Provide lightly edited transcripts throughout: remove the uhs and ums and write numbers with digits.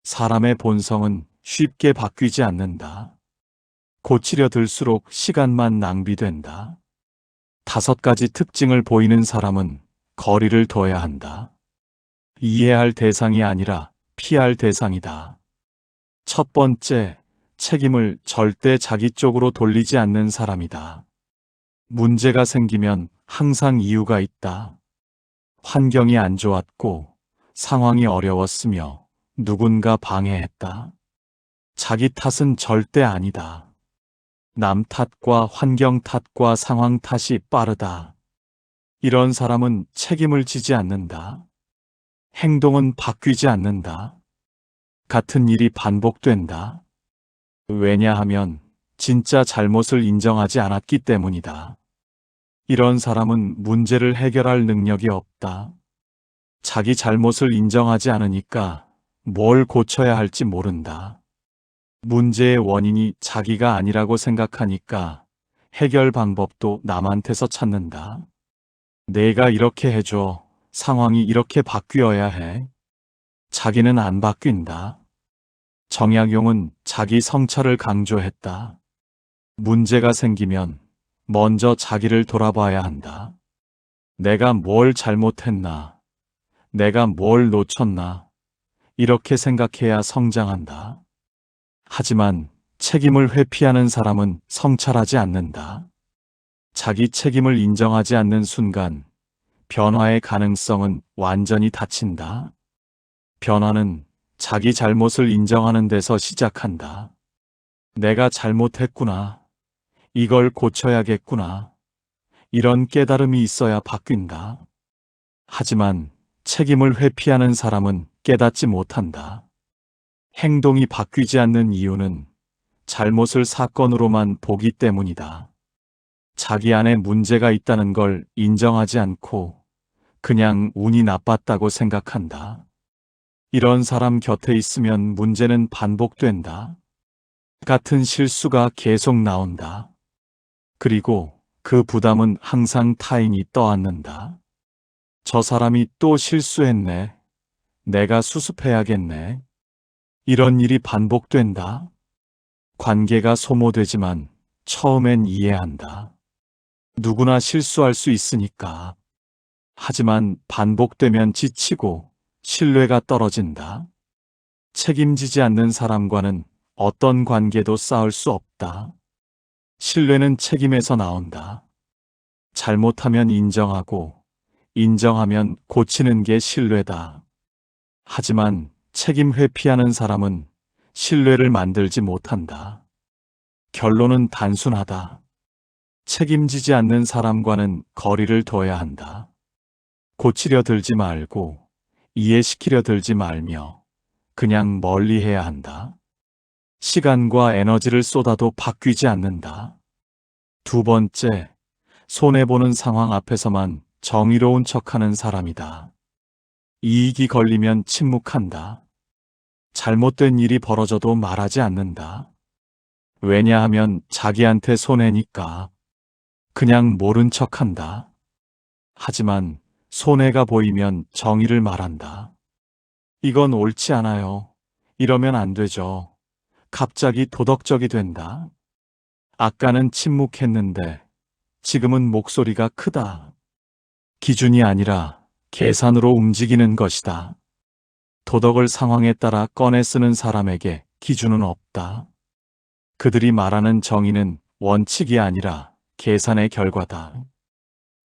사람의 본성은 쉽게 바뀌지 않는다. 고치려 들수록 시간만 낭비된다. 5가지 특징을 보이는 사람은 거리를 둬야 한다. 이해할 대상이 아니라 피할 대상이다. 첫 번째, 책임을 절대 자기 쪽으로 돌리지 않는 사람이다. 문제가 생기면 항상 이유가 있다. 환경이 안 좋았고, 상황이 어려웠으며, 누군가 방해했다. 자기 탓은 절대 아니다. 남 탓과 환경 탓과 상황 탓이 빠르다. 이런 사람은 책임을 지지 않는다. 행동은 바뀌지 않는다. 같은 일이 반복된다. 왜냐하면 진짜 잘못을 인정하지 않았기 때문이다. 이런 사람은 문제를 해결할 능력이 없다. 자기 잘못을 인정하지 않으니까 뭘 고쳐야 할지 모른다. 문제의 원인이 자기가 아니라고 생각하니까 해결 방법도 남한테서 찾는다. 내가 이렇게 해줘. 상황이 이렇게 바뀌어야 해. 자기는 안 바뀐다. 정약용은 자기 성찰을 강조했다. 문제가 생기면 먼저 자기를 돌아봐야 한다. 내가 뭘 잘못했나? 내가 뭘 놓쳤나? 이렇게 생각해야 성장한다. 하지만 책임을 회피하는 사람은 성찰하지 않는다. 자기 책임을 인정하지 않는 순간 변화의 가능성은 완전히 닫힌다. 변화는 자기 잘못을 인정하는 데서 시작한다. 내가 잘못했구나. 이걸 고쳐야겠구나. 이런 깨달음이 있어야 바뀐다. 하지만 책임을 회피하는 사람은 깨닫지 못한다. 행동이 바뀌지 않는 이유는 잘못을 사건으로만 보기 때문이다. 자기 안에 문제가 있다는 걸 인정하지 않고 그냥 운이 나빴다고 생각한다. 이런 사람 곁에 있으면 문제는 반복된다. 같은 실수가 계속 나온다. 그리고 그 부담은 항상 타인이 떠안는다. 저 사람이 또 실수했네. 내가 수습해야겠네. 이런 일이 반복된다. 관계가 소모되지만 처음엔 이해한다. 누구나 실수할 수 있으니까. 하지만 반복되면 지치고 신뢰가 떨어진다. 책임지지 않는 사람과는 어떤 관계도 쌓을 수 없다. 신뢰는 책임에서 나온다. 잘못하면 인정하고, 인정하면 고치는 게 신뢰다. 하지만 책임 회피하는 사람은 신뢰를 만들지 못한다. 결론은 단순하다. 책임지지 않는 사람과는 거리를 둬야 한다. 고치려 들지 말고, 이해시키려 들지 말며, 그냥 멀리 해야 한다. 시간과 에너지를 쏟아도 바뀌지 않는다. 두 번째, 손해보는 상황 앞에서만 정의로운 척하는 사람이다. 이익이 걸리면 침묵한다. 잘못된 일이 벌어져도 말하지 않는다. 왜냐하면 자기한테 손해니까. 그냥 모른 척한다. 하지만 손해가 보이면 정의를 말한다. 이건 옳지 않아요. 이러면 안 되죠. 갑자기 도덕적이 된다. 아까는 침묵했는데 지금은 목소리가 크다. 기준이 아니라 계산으로 움직이는 것이다. 도덕을 상황에 따라 꺼내 쓰는 사람에게 기준은 없다. 그들이 말하는 정의는 원칙이 아니라 계산의 결과다.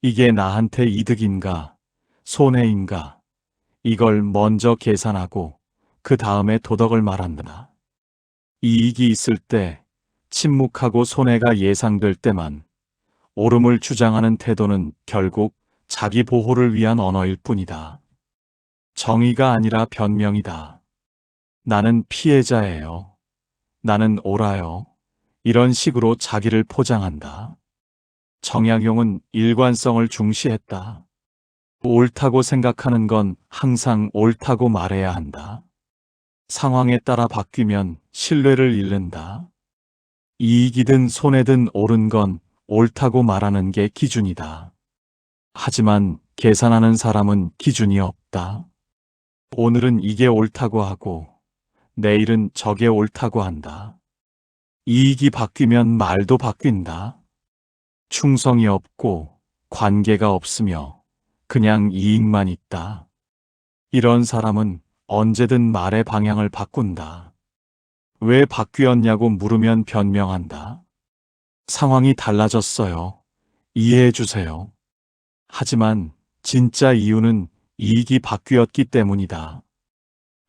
이게 나한테 이득인가, 손해인가, 이걸 먼저 계산하고 그 다음에 도덕을 말한다. 이익이 있을 때, 침묵하고 손해가 예상될 때만 옳음을 주장하는 태도는 결국 자기 보호를 위한 언어일 뿐이다. 정의가 아니라 변명이다. 나는 피해자예요. 나는 옳아요. 이런 식으로 자기를 포장한다. 정약용은 일관성을 중시했다. 옳다고 생각하는 건 항상 옳다고 말해야 한다. 상황에 따라 바뀌면 신뢰를 잃는다. 이익이든 손해든 옳은 건 옳다고 말하는 게 기준이다. 하지만 계산하는 사람은 기준이 없다. 오늘은 이게 옳다고 하고 내일은 저게 옳다고 한다. 이익이 바뀌면 말도 바뀐다. 충성이 없고 관계가 없으며 그냥 이익만 있다. 이런 사람은 언제든 말의 방향을 바꾼다. 왜 바뀌었냐고 물으면 변명한다. 상황이 달라졌어요. 이해해 주세요. 하지만 진짜 이유는 이익이 바뀌었기 때문이다.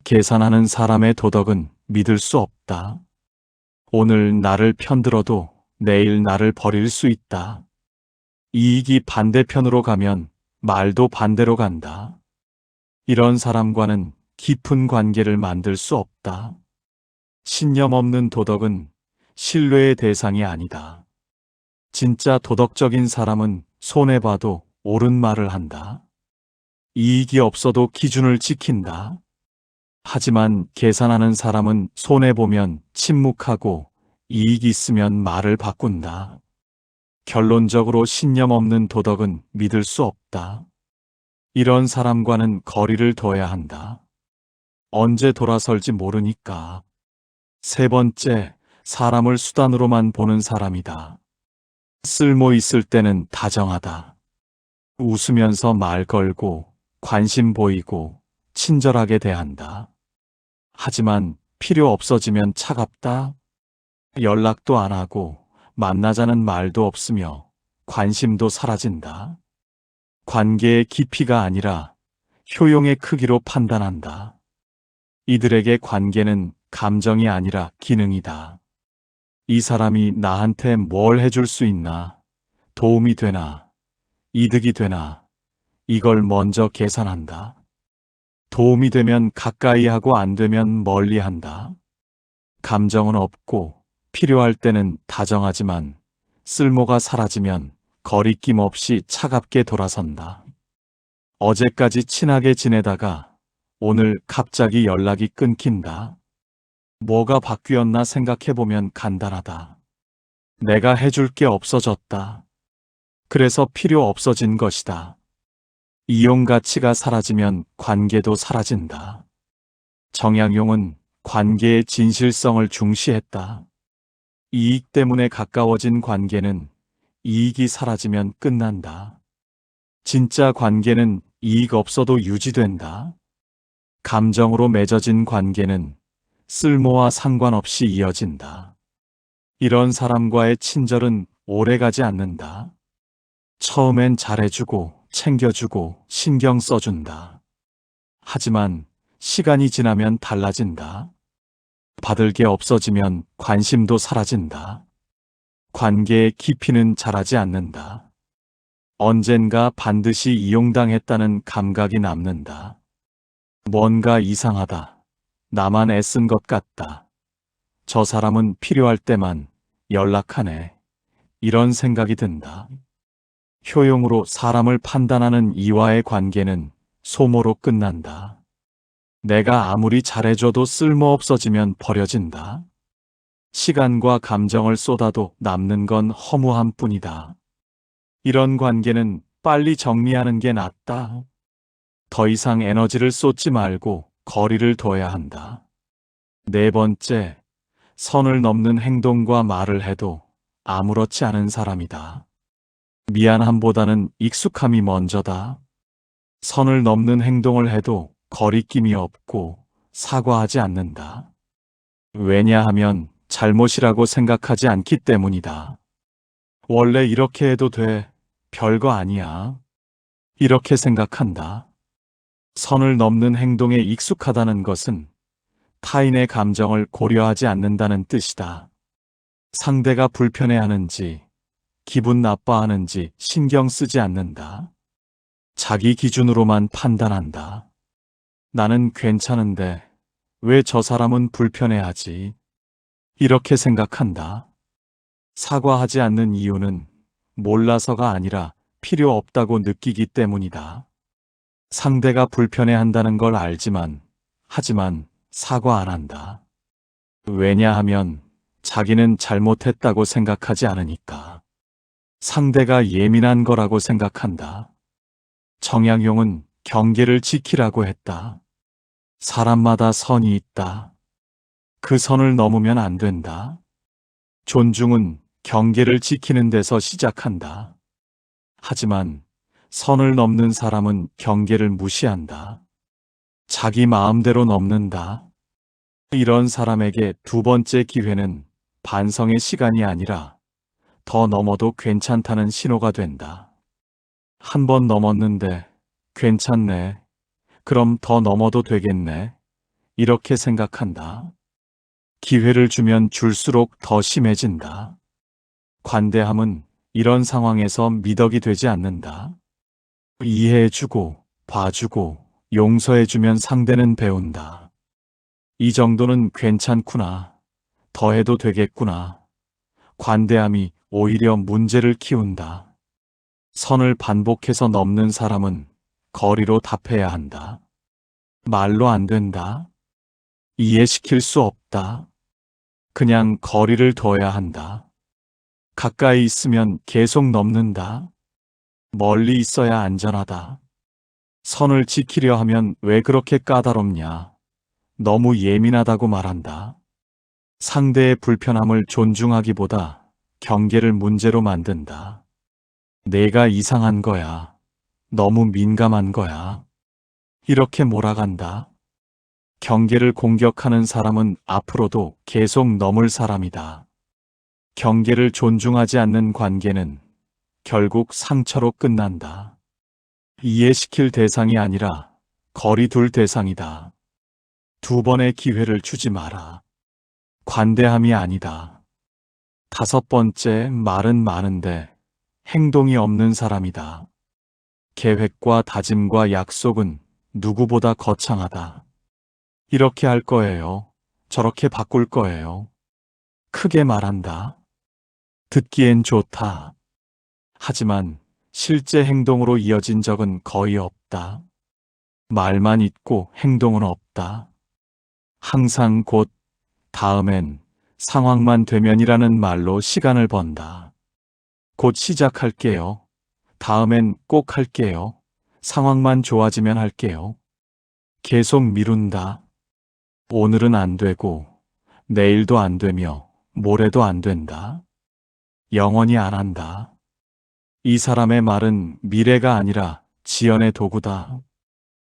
계산하는 사람의 도덕은 믿을 수 없다. 오늘 나를 편들어도 내일 나를 버릴 수 있다. 이익이 반대편으로 가면 말도 반대로 간다. 이런 사람과는 깊은 관계를 만들 수 없다. 신념 없는 도덕은 신뢰의 대상이 아니다. 진짜 도덕적인 사람은 손해봐도 옳은 말을 한다. 이익이 없어도 기준을 지킨다. 하지만 계산하는 사람은 손해보면 침묵하고 이익이 있으면 말을 바꾼다. 결론적으로 신념 없는 도덕은 믿을 수 없다. 이런 사람과는 거리를 둬야 한다. 언제 돌아설지 모르니까. 세 번째, 사람을 수단으로만 보는 사람이다. 쓸모 있을 때는 다정하다. 웃으면서 말 걸고 관심 보이고 친절하게 대한다. 하지만 필요 없어지면 차갑다. 연락도 안 하고 만나자는 말도 없으며 관심도 사라진다. 관계의 깊이가 아니라 효용의 크기로 판단한다. 이들에게 관계는 감정이 아니라 기능이다. 이 사람이 나한테 뭘 해줄 수 있나, 도움이 되나, 이득이 되나, 이걸 먼저 계산한다. 도움이 되면 가까이 하고 안 되면 멀리 한다. 감정은 없고 필요할 때는 다정하지만 쓸모가 사라지면 거리낌 없이 차갑게 돌아선다. 어제까지 친하게 지내다가 오늘 갑자기 연락이 끊긴다. 뭐가 바뀌었나 생각해보면 간단하다. 내가 해줄 게 없어졌다. 그래서 필요 없어진 것이다. 이용 가치가 사라지면 관계도 사라진다. 정약용은 관계의 진실성을 중시했다. 이익 때문에 가까워진 관계는 이익이 사라지면 끝난다. 진짜 관계는 이익 없어도 유지된다. 감정으로 맺어진 관계는 쓸모와 상관없이 이어진다. 이런 사람과의 친절은 오래가지 않는다. 처음엔 잘해주고 챙겨주고 신경 써준다. 하지만 시간이 지나면 달라진다. 받을 게 없어지면 관심도 사라진다. 관계의 깊이는 자라지 않는다. 언젠가 반드시 이용당했다는 감각이 남는다. 뭔가 이상하다. 나만 애쓴 것 같다. 저 사람은 필요할 때만 연락하네. 이런 생각이 든다. 효용으로 사람을 판단하는 이와의 관계는 소모로 끝난다. 내가 아무리 잘해줘도 쓸모없어지면 버려진다. 시간과 감정을 쏟아도 남는 건 허무함 뿐이다. 이런 관계는 빨리 정리하는 게 낫다. 더 이상 에너지를 쏟지 말고 거리를 둬야 한다. 네 번째, 선을 넘는 행동과 말을 해도 아무렇지 않은 사람이다. 미안함보다는 익숙함이 먼저다. 선을 넘는 행동을 해도 거리낌이 없고 사과하지 않는다. 왜냐하면 잘못이라고 생각하지 않기 때문이다. 원래 이렇게 해도 돼. 별거 아니야. 이렇게 생각한다. 선을 넘는 행동에 익숙하다는 것은 타인의 감정을 고려하지 않는다는 뜻이다. 상대가 불편해하는지, 기분 나빠하는지 신경 쓰지 않는다. 자기 기준으로만 판단한다. 나는 괜찮은데 왜 저 사람은 불편해하지? 이렇게 생각한다. 사과하지 않는 이유는 몰라서가 아니라 필요 없다고 느끼기 때문이다. 상대가 불편해한다는 걸 알지만, 하지만 사과 안 한다. 왜냐하면 자기는 잘못했다고 생각하지 않으니까. 상대가 예민한 거라고 생각한다. 정약용은 경계를 지키라고 했다. 사람마다 선이 있다. 그 선을 넘으면 안 된다. 존중은 경계를 지키는 데서 시작한다. 하지만 선을 넘는 사람은 경계를 무시한다. 자기 마음대로 넘는다. 이런 사람에게 두 번째 기회는 반성의 시간이 아니라 더 넘어도 괜찮다는 신호가 된다. 한 번 넘었는데 괜찮네. 그럼 더 넘어도 되겠네. 이렇게 생각한다. 기회를 주면 줄수록 더 심해진다. 관대함은 이런 상황에서 미덕이 되지 않는다. 이해해주고, 봐주고, 용서해주면 상대는 배운다. 이 정도는 괜찮구나. 더 해도 되겠구나. 관대함이 오히려 문제를 키운다. 선을 반복해서 넘는 사람은 거리로 답해야 한다. 말로 안 된다. 이해시킬 수 없다. 그냥 거리를 둬야 한다. 가까이 있으면 계속 넘는다. 멀리 있어야 안전하다. 선을 지키려 하면 왜 그렇게 까다롭냐. 너무 예민하다고 말한다. 상대의 불편함을 존중하기보다 경계를 문제로 만든다. 내가 이상한 거야. 너무 민감한 거야. 이렇게 몰아간다. 경계를 공격하는 사람은 앞으로도 계속 넘을 사람이다. 경계를 존중하지 않는 관계는 결국 상처로 끝난다. 이해시킬 대상이 아니라 거리 둘 대상이다. 두 번의 기회를 주지 마라. 관대함이 아니다. 다섯 번째, 말은 많은데 행동이 없는 사람이다. 계획과 다짐과 약속은 누구보다 거창하다. 이렇게 할 거예요. 저렇게 바꿀 거예요. 크게 말한다. 듣기엔 좋다. 하지만 실제 행동으로 이어진 적은 거의 없다. 말만 있고 행동은 없다. 항상 곧, 다음엔, 상황만 되면이라는 말로 시간을 번다. 곧 시작할게요. 다음엔 꼭 할게요. 상황만 좋아지면 할게요. 계속 미룬다. 오늘은 안 되고, 내일도 안 되며, 모레도 안 된다. 영원히 안 한다. 이 사람의 말은 미래가 아니라 지연의 도구다.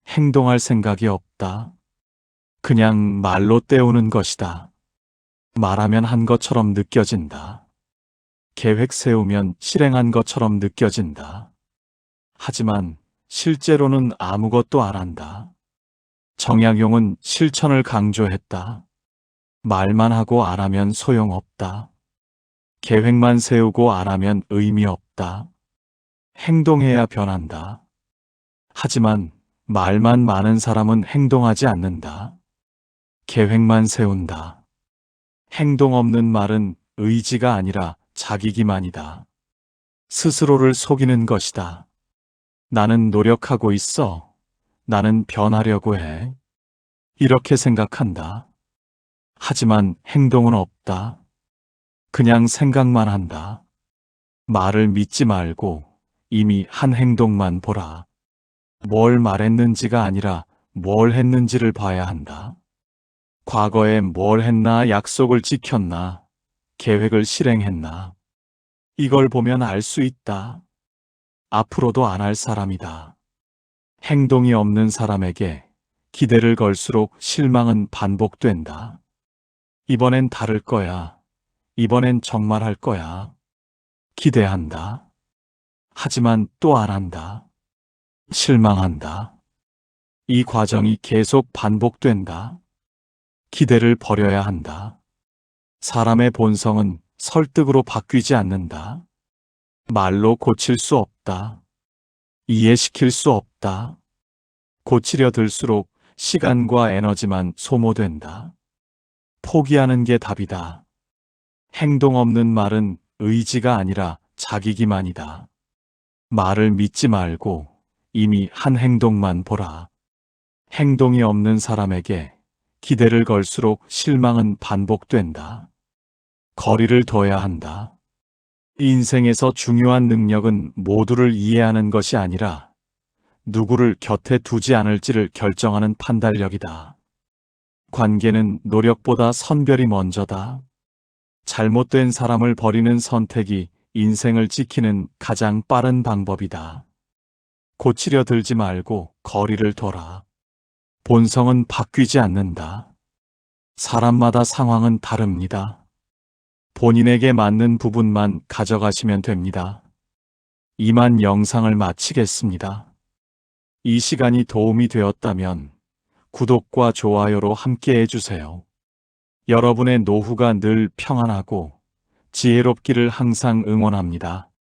행동할 생각이 없다. 그냥 말로 때우는 것이다. 말하면 한 것처럼 느껴진다. 계획 세우면 실행한 것처럼 느껴진다. 하지만 실제로는 아무것도 안 한다. 정약용은 실천을 강조했다. 말만 하고 안 하면 소용없다. 계획만 세우고 안 하면 의미 없다. 행동해야 변한다. 하지만 말만 많은 사람은 행동하지 않는다. 계획만 세운다. 행동 없는 말은 의지가 아니라 자기 기만이다. 스스로를 속이는 것이다. 나는 노력하고 있어. 나는 변하려고 해. 이렇게 생각한다. 하지만 행동은 없다. 그냥 생각만 한다. 말을 믿지 말고 이미 한 행동만 보라. 뭘 말했는지가 아니라 뭘 했는지를 봐야 한다. 과거에 뭘 했나, 약속을 지켰나, 계획을 실행했나. 이걸 보면 알 수 있다. 앞으로도 안 할 사람이다. 행동이 없는 사람에게 기대를 걸수록 실망은 반복된다. 이번엔 다를 거야. 이번엔 정말 할 거야. 기대한다. 하지만 또 안 한다. 실망한다. 이 과정이 계속 반복된다. 기대를 버려야 한다. 사람의 본성은 설득으로 바뀌지 않는다. 말로 고칠 수 없다. 이해시킬 수 없다. 고치려 들수록 시간과 에너지만 소모된다. 포기하는 게 답이다. 행동 없는 말은 의지가 아니라 자기 기만이다. 말을 믿지 말고 이미 한 행동만 보라. 행동이 없는 사람에게 기대를 걸수록 실망은 반복된다. 거리를 둬야 한다. 인생에서 중요한 능력은 모두를 이해하는 것이 아니라 누구를 곁에 두지 않을지를 결정하는 판단력이다. 관계는 노력보다 선별이 먼저다. 잘못된 사람을 버리는 선택이 인생을 지키는 가장 빠른 방법이다. 고치려 들지 말고 거리를 둬라. 본성은 바뀌지 않는다. 사람마다 상황은 다릅니다. 본인에게 맞는 부분만 가져가시면 됩니다. 이만 영상을 마치겠습니다. 이 시간이 도움이 되었다면 구독과 좋아요로 함께 해주세요. 여러분의 노후가 늘 평안하고 지혜롭기를 항상 응원합니다.